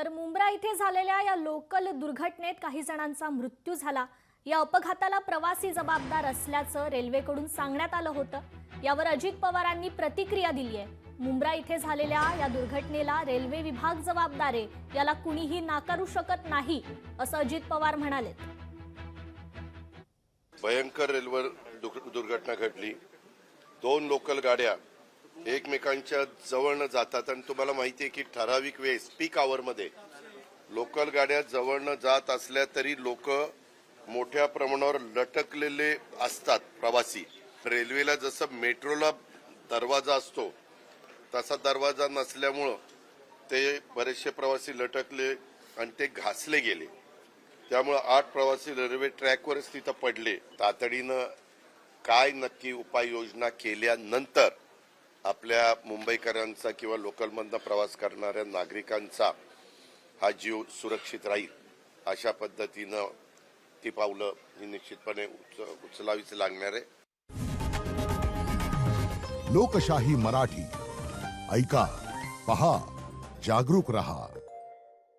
तर मुंब्रा इथे झालेल्या या लोकल दुर्घटनेत काही जणांचा मृत्यू झाला। या अपघाताला प्रवासी जबाबदार असल्याचं रेल्वेकडून सांगण्यात आलं होतं। यावर अजित पवारांनी प्रतिक्रिया दिली आहे। मुंब्रा इथे झालेल्या या दुर्घटनेला रेल्वे विभाग जबाबदार आहे, याला कुणीही नाकारू शकत नाही, असं अजित पवार म्हणाले। भयंकर रेल्वे दुर्घटना घडली। दोन लोकल गाड्या एकमेकांच्या जवळनं जातात आणि तुम्हाला माहिती आहे की ठराविक वेळेस पीक आवर मध्ये लोकल गाड्या जवळनं जात असल्या तरी लोक मोठ्या प्रमाणावर लटकलेले असतात प्रवासी। रेल्वेला जसं मेट्रोला दरवाजा असतो तसा दरवाजा नसल्यामुळं ते बरेचसे प्रवासी लटकले आणि ते घासले गेले। त्यामुळे 8 प्रवासी रेल्वे ट्रॅकवरच तिथं पडले। तातडीनं काय नक्की उपाययोजना केल्यानंतर आपल्या मुंबईकरांचा किंवा लोकलमधनं प्रवास करणाऱ्या नागरिकांचा हा जीव सुरक्षित राहील अशा पद्धतीनं ती पावलं ही निश्चितपणे उचलावीच लागणार आहे। लोकशाही मराठी ऐका, पहा, जागरूक रहा।